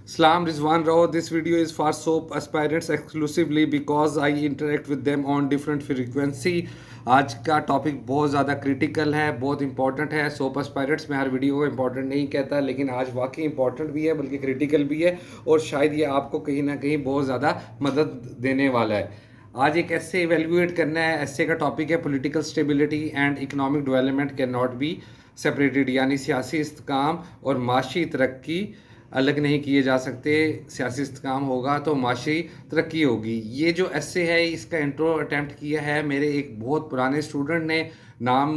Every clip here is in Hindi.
Salam Rizwan Rao. This video is for soap aspirants exclusively because I interact with them on different frequency. आज का टॉपिक बहुत ज़्यादा क्रिटिकल है, बहुत इंपॉर्टेंट है. सोप एस्पायरेंट्स में हर वीडियो को इंपॉर्टेंट नहीं कहता, लेकिन आज वाकई इंपॉर्टेंट भी है बल्कि क्रिटिकल भी है और शायद ये आपको कहीं ना कहीं बहुत ज़्यादा मदद देने वाला है. आज एक ऐसे इवेल्युएट करना है. ऐसे का टॉपिक है political stability and economic development can not be separated, यानी सियासी इस्तेकाम और माशी तरक्की अलग नहीं किए जा सकते. सियासी इस्तेकाम होगा तो माशी तरक्की होगी. ये जो ऐसे है इसका इंट्रो अटैम्प्ट किया है मेरे एक बहुत पुराने स्टूडेंट ने. नाम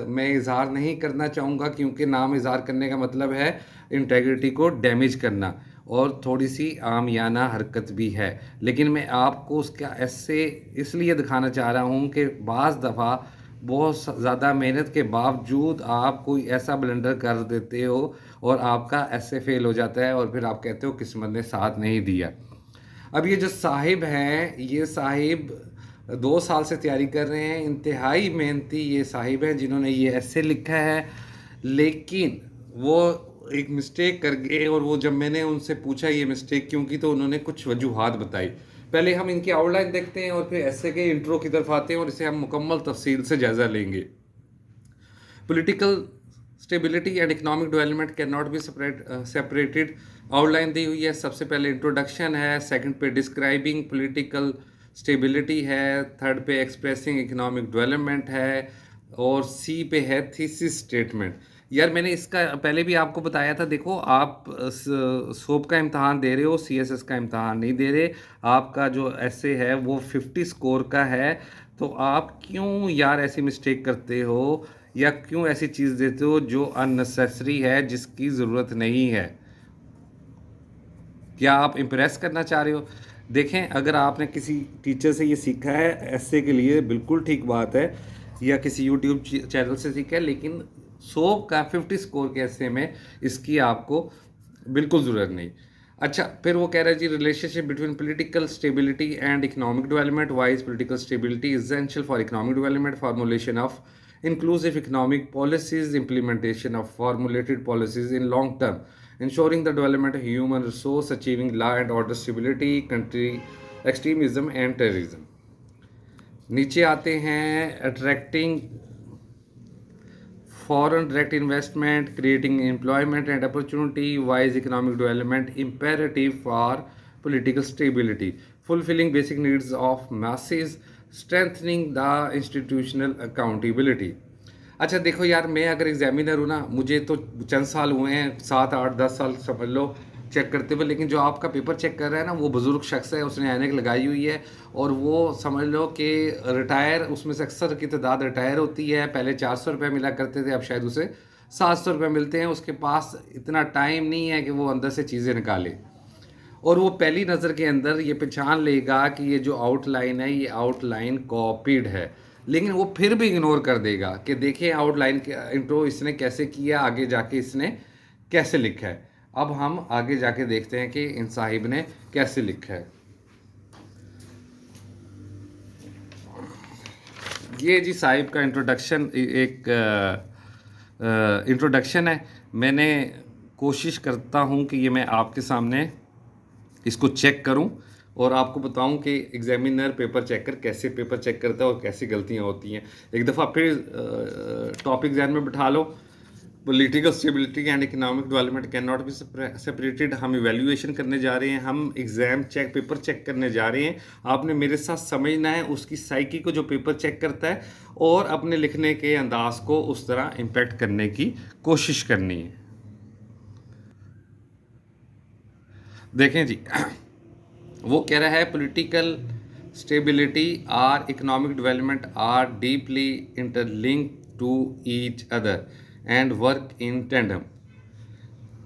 मैं इजहार नहीं करना चाहूँगा क्योंकि नाम इजहार करने का मतलब है इंटेग्रिटी को डैमेज करना और थोड़ी सी आमियाना हरकत भी है. लेकिन मैं आपको उसका ऐसे इसलिए दिखाना चाह रहा हूँ कि बाज़ दफ़ा बहुत ज़्यादा मेहनत के बावजूद आप कोई ऐसा ब्लंडर कर देते हो और आपका ऐसे फेल हो जाता है और फिर आप कहते हो किस्मत ने साथ नहीं दिया. अब ये जो साहिब हैं, ये साहिब 2 साल से तैयारी कर रहे हैं. इंतहाई मेहनती ये साहिब हैं जिन्होंने ये ऐसे लिखा है. लेकिन वो एक मिस्टेक कर गए और वो जब मैंने उनसे पूछा ये मिस्टेक क्यों की तो उन्होंने कुछ वजूहात बताई. पहले हम इनकी आउटलाइन देखते हैं और फिर ऐसे के इंट्रो की तरफ आते हैं और इसे हम मुकम्मल तफसील से जायज़ा लेंगे. Political stability and economic development can not be separated. Outline दी हुई है. सबसे पहले इंट्रोडक्शन है, सेकंड पे डिस्क्राइबिंग पॉलिटिकल स्टेबिलिटी है, थर्ड पे एक्सप्रेसिंग इकोनॉमिक डेवलपमेंट है और सी पे है थीसिस स्टेटमेंट. यार मैंने इसका पहले भी आपको बताया था. देखो आप सोप का इम्तहान दे रहे हो, सीएसएस का इम्तहान नहीं दे रहे. आपका जो ऐसे है वो 50 स्कोर का है. तो आप क्यों यार ऐसी मिस्टेक करते हो या क्यों ऐसी चीज़ देते हो जो अननेसेसरी है, जिसकी ज़रूरत नहीं है? क्या आप इम्प्रेस करना चाह रहे हो? देखें, अगर आपने किसी टीचर से ये सीखा है ऐसे के लिए बिल्कुल ठीक बात है, या किसी यूट्यूब चैनल से सीखा है, लेकिन 100 का 50 स्कोर के ऐसे में इसकी आपको बिल्कुल ज़रूरत नहीं. अच्छा, फिर वो कह रहा है जी relationship between political stability and economic development. Why is political stability essential for economic development? Formulation of inclusive economic policies, implementation of formulated policies in long term, ensuring the development of human resource, achieving law and order stability, country extremism and terrorism. नीचे आते हैं attracting foreign direct investment, creating employment and opportunity. Why is economic development imperative for political stability? Fulfilling basic needs of masses, strengthening the institutional accountability. अच्छा देखो यार, मैं अगर एग्जामिनर हूँ ना, मुझे तो चंद साल हुए हैं, 7 8 10 साल समझ लो चेक करते हुए. लेकिन जो आपका पेपर चेक कर रहा है ना, वो बुज़ुर्ग शख्स है, उसने ऐनक लगाई हुई है और वो समझ लो कि रिटायर, उसमें से अक्सर की तादाद रिटायर होती है. पहले 400 रुपये मिला करते थे, अब शायद उसे 700 रुपये मिलते हैं. उसके पास इतना टाइम नहीं है कि वो अंदर से चीज़ें निकाले और वो पहली नज़र के अंदर ये पहचान लेगा कि ये जो आउटलाइन है ये आउटलाइन कॉपीड है. लेकिन वो फिर भी इग्नोर कर देगा कि देखिए आउटलाइन के इंट्रो इसने कैसे किया, आगे जाके इसने कैसे लिखा है. अब हम आगे जाके देखते हैं कि इन साहिब ने कैसे लिखा है. ये जी साहिब का इंट्रोडक्शन एक इंट्रोडक्शन है. मैंने कोशिश करता हूँ कि ये मैं आपके सामने इसको चेक करूं और आपको बताऊं कि एग्जामिनर पेपर चेकर कैसे पेपर चेक करता है और कैसी गलतियां होती हैं. एक दफ़ा फिर टॉपिक ध्यान में बिठा लो. Political stability and economic development can not be separated. हम इवेल्युएशन करने जा रहे हैं, हम एग्ज़ाम चेक पेपर चेक करने जा रहे हैं. आपने मेरे साथ समझना है उसकी साइकी को जो पेपर चेक करता है और अपने लिखने के अंदाज को उस तरह इम्पेक्ट करने की कोशिश करनी है. देखें जी, वो कह रहा है political stability are economic development are deeply interlink to each other and work in tandem.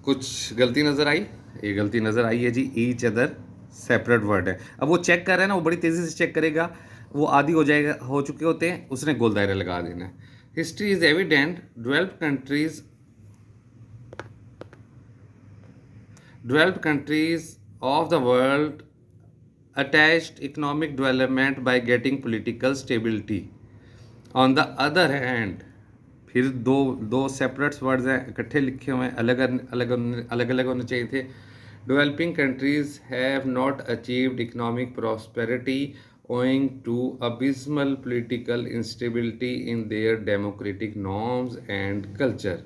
कुछ गलती नज़र आई? ये गलती नज़र आई है जी, ईच अदर सेपरेट वर्ड है. अब वो चेक कर रहा है ना, वो बड़ी तेज़ी से चेक करेगा, वो आदि हो जाएगा, हो चुके होते हैं, उसने गोल दायरा लगा देना है. History is evident developed countries of the world attached economic development by getting political stability. On the other hand, फिर दो दो सेपरेट वर्ड्स हैं, इकट्ठे लिखे हुए हैं, अलग अलग अलग अलग होने चाहिए थे. Developing countries have not achieved economic prosperity owing to abysmal political instability in their democratic norms and culture.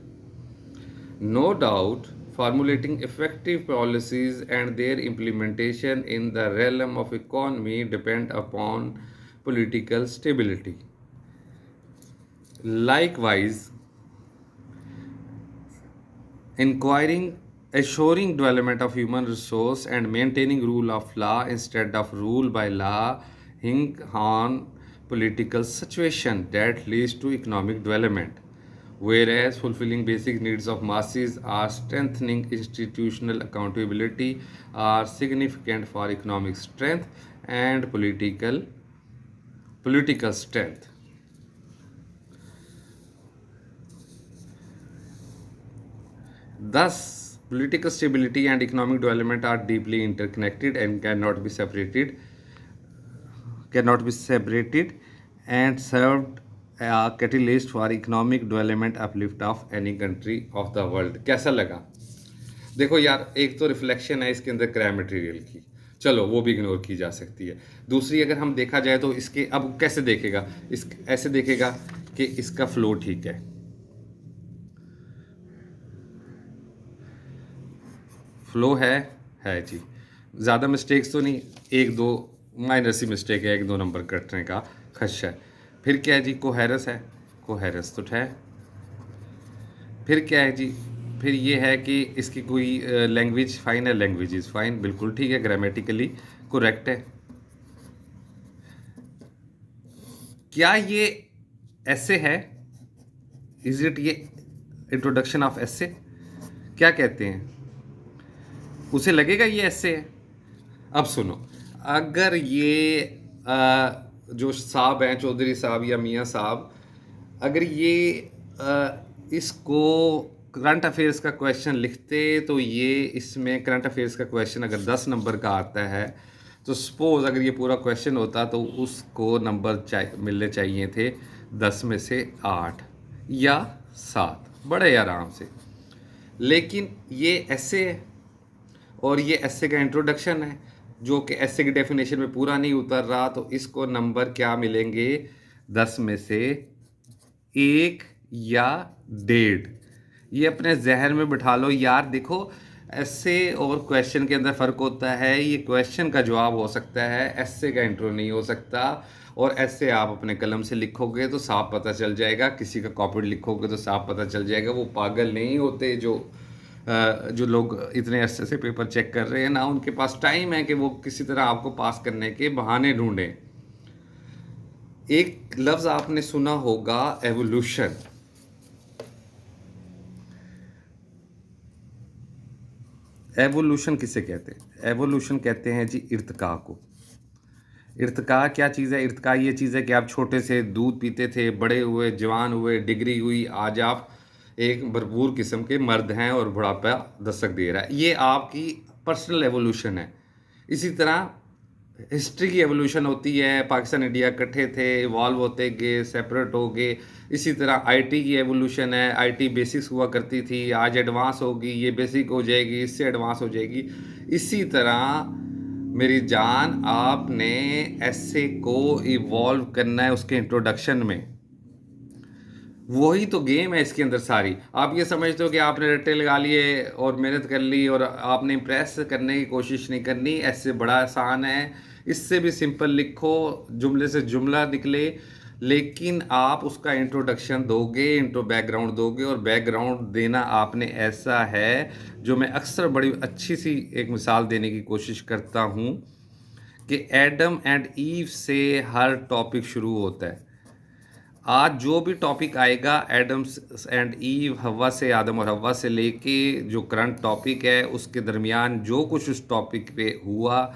No doubt, formulating effective policies and their implementation in the realm of economy depend upon political stability. Likewise, inquiring, assuring development of human resource and maintaining rule of law instead of rule by law hinge on political situation that leads to economic development, whereas fulfilling basic needs of masses or strengthening institutional accountability are significant for economic strength and political strength. Thus, political stability and economic development are deeply interconnected and cannot be separated and served a catalyst for economic development uplift of any country of the world. कैसा लगा? देखो यार, एक तो रिफ्लेक्शन है इसके अंदर क्रैम मटेरियल की, चलो वो भी इग्नोर की जा सकती है। दूसरी अगर हम देखा जाए तो इसके अब कैसे देखेगा, इस ऐसे देखेगा कि इसका फ्लो ठीक है, फ्लो है जी, ज़्यादा मिस्टेक्स तो नहीं, एक दो माइनर सी मिस्टेक है, एक दो नंबर कटने का खदशा है। फिर क्या है जी, कोहेरेंस है, कोहेरेंस तो है। फिर क्या है जी, फिर ये है कि इसकी कोई लैंग्वेज फाइन है, लैंग्वेज इज़ फाइन, बिल्कुल ठीक है, ग्रामेटिकली करेक्ट है। क्या ये ऐसे है, इज इट ये इंट्रोडक्शन ऑफ ऐसे, क्या कहते हैं, उसे लगेगा ये ऐसे है। अब सुनो, अगर ये जो साहब हैं, चौधरी साहब या मियाँ साहब, अगर ये इसको करंट अफेयर्स का क्वेश्चन लिखते तो ये इसमें करंट अफेयर्स का क्वेश्चन अगर 10 नंबर का आता है तो सपोज अगर ये पूरा क्वेश्चन होता तो उसको नंबर मिलने चाहिए थे 10 में से 8 या 7, बड़े आराम से। लेकिन ये ऐसे है और ये एसे का इंट्रोडक्शन है जो कि एसे की डेफिनेशन में पूरा नहीं उतर रहा, तो इसको नंबर क्या मिलेंगे, 10 में से 1 या 1.5। ये अपने जहन में बिठा लो यार। देखो, एसे और क्वेश्चन के अंदर फ़र्क होता है, ये क्वेश्चन का जवाब हो सकता है, एसे का इंट्रो नहीं हो सकता। और ऐसे आप अपने कलम से लिखोगे तो साफ पता चल जाएगा, किसी का कॉपी लिखोगे तो साफ पता चल जाएगा। वो पागल नहीं होते जो लोग इतने अरसे से पेपर चेक कर रहे हैं ना, उनके पास टाइम है कि वो किसी तरह आपको पास करने के बहाने ढूंढें। एक लफ्ज़ आपने सुना होगा, एवोल्यूशन। एवोल्यूशन किसे कहते हैं? एवोल्यूशन कहते हैं जी इर्तिका को। इर्तिका क्या चीज़ है? इर्तिका ये चीज़ है कि आप छोटे से दूध पीते थे, बड़े हुए, जवान हुए, डिग्री हुई, आज आप एक भरपूर किस्म के मर्द हैं और बुढ़ापा दस्तक दे रहा है। ये आपकी पर्सनल एवोल्यूशन है। इसी तरह हिस्ट्री की एवोल्यूशन होती है, पाकिस्तान इंडिया इकट्ठे थे, इवॉल्व होते गए, सेपरेट हो गए। इसी तरह आईटी की एवोल्यूशन है, आईटी बेसिक्स हुआ करती थी, आज एडवांस होगी, ये बेसिक हो जाएगी, इससे एडवांस हो जाएगी। इसी तरह मेरी जान, आपने ऐसे को इवॉल्व करना है उसके इंट्रोडक्शन में। वही तो गेम है इसके अंदर सारी। आप ये समझते हो कि आपने रट्टे लगा लिए और मेहनत कर ली और आपने इम्प्रेस करने की कोशिश नहीं करनी, ऐसे बड़ा आसान है। इससे भी सिंपल लिखो, जुमले से जुमला निकले, लेकिन आप उसका इंट्रोडक्शन दोगे, इंट्रो बैकग्राउंड दोगे। और बैकग्राउंड देना आपने ऐसा है जो मैं अक्सर बड़ी अच्छी सी एक मिसाल देने की कोशिश करता हूँ कि एडम एंड ईव से हर टॉपिक शुरू होता है। आज जो भी टॉपिक आएगा एडम्स एंड ईव, हवा से, आदम और हवा से लेके जो करंट टॉपिक है उसके दरमियान जो कुछ उस टॉपिक पे हुआ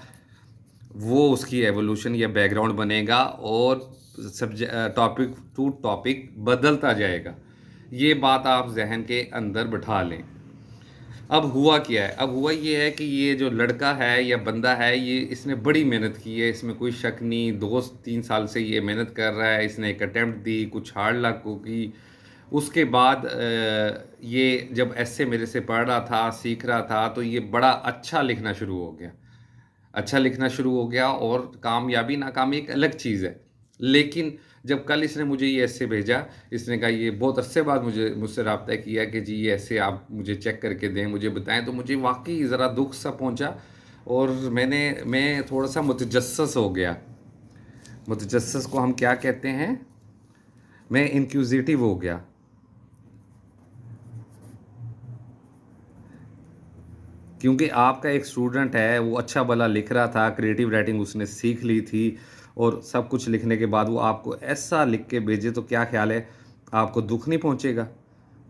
वो उसकी एवोल्यूशन या बैकग्राउंड बनेगा और टॉपिक टू टॉपिक बदलता जाएगा। ये बात आप जहन के अंदर बिठा लें। अब हुआ क्या है? अब हुआ ये है कि ये जो लड़का है या बंदा है, ये इसने बड़ी मेहनत की है, इसमें कोई शक नहीं। 2-3 साल से ये मेहनत कर रहा है, इसने एक अटैम्प्ट दी, कुछ हार्ड लक होगी। उसके बाद ये जब ऐसे मेरे से पढ़ रहा था, सीख रहा था, तो ये बड़ा अच्छा लिखना शुरू हो गया। अच्छा लिखना शुरू हो गया और कामयाबी नाकामी एक अलग चीज़ है। लेकिन जब कल इसने मुझे ये ऐसे भेजा, इसने कहा ये बहुत अरसे बाद मुझसे राब्ता किया कि जी ये ऐसे आप मुझे चेक करके दें, मुझे बताएँ, तो मुझे वाक़ई ज़रा दुःख सा पहुँचा और मैं थोड़ा-सा मुतजस्सस हो गया। मुतजस्सस को हम क्या कहते हैं? मैं इंक्विजिटिव हो गया। क्योंकि आपका एक स्टूडेंट है, वो अच्छा भला लिख रहा था, क्रिएटिव राइटिंग उसने सीख ली थी और सब कुछ लिखने के बाद वो आपको ऐसा लिख के भेजे, तो क्या ख़्याल है, आपको दुःख नहीं पहुँचेगा?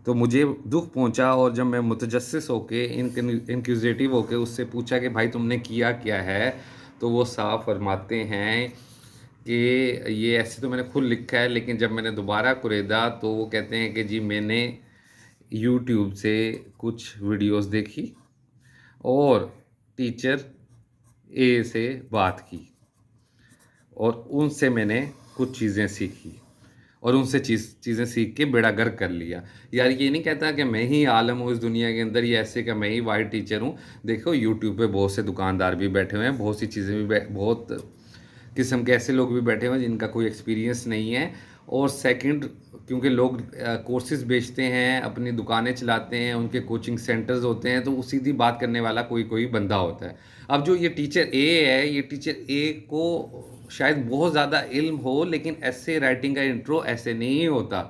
तो मुझे दुःख पहुँचा और जब मैं मुतजस्सिस होके इंक्विजिटिव होके उससे पूछा कि भाई तुमने किया क्या है? तो वो साफ फरमाते हैं कि ये ऐसे तो मैंने खुद लिखा है, लेकिन जब मैंने दोबारा कुरेदा तो वो कहते हैं कि जी मैंने यूट्यूब से कुछ वीडियोज़ देखी और टीचर ए से बात की और उनसे मैंने कुछ चीज़ें सीखी और उनसे चीज़ें सीख के बेड़ा गर्क कर लिया। यार ये नहीं कहता कि मैं ही आलम हूँ इस दुनिया के अंदर, ये ऐसे का मैं ही वाहिद टीचर हूँ। देखो यूट्यूब पे बहुत से दुकानदार भी बैठे हुए हैं, बहुत सी चीज़ें भी बहुत किस्म के ऐसे लोग भी बैठे हुए हैं जिनका कोई एक्सपीरियंस नहीं है। और सेकंड, क्योंकि लोग कोर्सेज़ बेचते हैं, अपनी दुकानें चलाते हैं, उनके कोचिंग सेंटर्स होते हैं, तो वो सीधी बात करने वाला कोई कोई बंदा होता है। अब जो ये टीचर ए है, ये टीचर ए को शायद बहुत ज़्यादा इल्म हो, लेकिन ऐसे राइटिंग का इंट्रो ऐसे नहीं होता।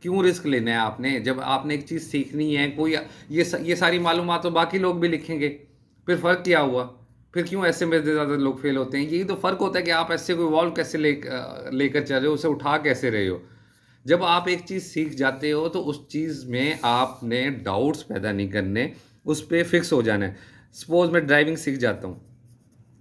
क्यों रिस्क लेना है आपने? जब आपने एक चीज़ सीखनी है, कोई ये सारी मालूमात तो बाकी लोग भी लिखेंगे, फिर फ़र्क क्या हुआ? फिर क्यों ऐसे में ज़्यादा लोग फेल होते हैं? यही तो फ़र्क होता है कि आप ऐसे को इवॉल्व कैसे लेकर चल रहे हो, उसे उठा कैसे रहे हो। जब आप एक चीज़ सीख जाते हो तो उस चीज़ में आपने डाउट्स पैदा नहीं करने, उस पे फिक्स हो जाना है। सपोज़ मैं ड्राइविंग सीख जाता हूँ,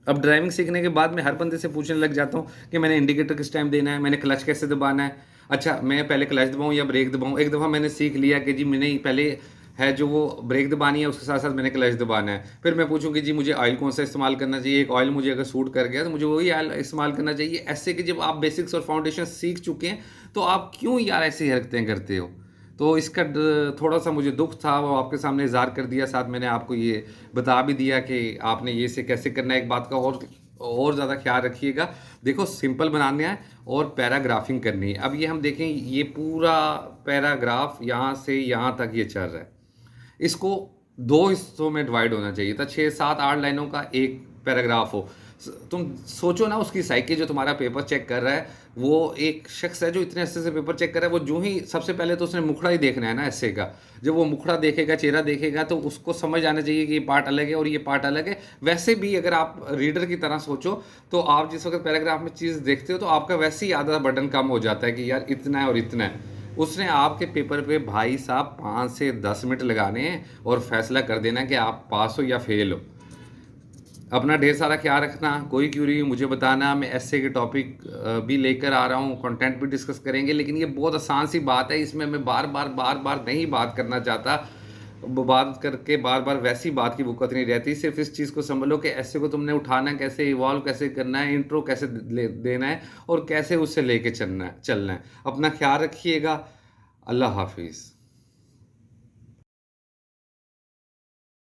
अब ड्राइविंग सीखने के बाद मैं हर बंदे से पूछने लग जाता हूँ कि मैंने इंडिकेटर किस टाइम देना है, मैंने क्लच कैसे दबाना है। अच्छा, मैं पहले क्लच दबाऊँ या ब्रेक दबाऊँ? एक दफ़ा मैंने सीख लिया कि जी मैंने पहले है जो वो ब्रेक दबानी है, उसके साथ-साथ मैंने क्लच दबाना है। फिर मैं पूछूँ कि जी मुझे ऑयल कौन-सा इस्तेमाल करना चाहिए? एक ऑयल मुझे अगर सूट कर गया तो मुझे वही ऑयल इस्तेमाल करना चाहिए। ऐसे कि जब आप बेसिक्स और फाउंडेशन सीख चुके हैं, तो आप क्यों यार ऐसी हरकतें करते हो? तो इसका थोड़ा-सा मुझे दुःख था, वो आपके सामने इज़हार कर दिया। साथ मैंने आपको ये बता भी दिया कि आपने ये से कैसे करना है। एक बात का और ज़्यादा ख्याल रखिएगा। देखो सिंपल बनाना है और पैराग्राफिंग करनी है। अब ये हम देखें, ये पूरा पैराग्राफ यहाँ से यहाँ तक ये चल रहा है। इसको 2 हिस्सों में डिवाइड होना चाहिए था। 6, 7, 8 लाइनों का एक पैराग्राफ हो। तुम सोचो ना, उसकी साइकी जो तुम्हारा पेपर चेक कर रहा है, वो एक शख्स है जो इतने अच्छे से पेपर चेक कर रहा है, वो जो ही सबसे पहले तो उसने मुखड़ा ही देखना है ना एस्से का। जब वो मुखड़ा देखेगा, चेहरा देखेगा, तो उसको समझ आना चाहिए कि ये पार्ट अलग है और ये पार्ट अलग है। वैसे भी अगर आप रीडर की तरह सोचो, तो आप जिस वक़्त पैराग्राफ में चीज़ देखते हो, तो आपका वैसे ही आधा बर्डन कम हो जाता है कि यार इतना है और इतना है। उसने आपके पेपर पे भाई साहब 5 से 10 मिनट लगाने हैं और फैसला कर देना कि आप पास हो या फेल हो। अपना ढेर सारा ख्याल रखना। कोई क्यूरी मुझे बताना, मैं एस्से के टॉपिक भी लेकर आ रहा हूँ, कंटेंट भी डिस्कस करेंगे, लेकिन ये बहुत आसान सी बात है, इसमें मैं बार-बार नहीं बात करना चाहता। बात करके बार-बार वैसी बात की वक़्त नहीं रहती। सिर्फ़ इस चीज़ को समझ लो कि एस्से को तुमने उठाना कैसे, इवॉल्व कैसे करना है, इंट्रो कैसे देना है और कैसे उससे लेके चलना है। अपना ख्याल रखिएगा। अल्लाह हाफ़िज़।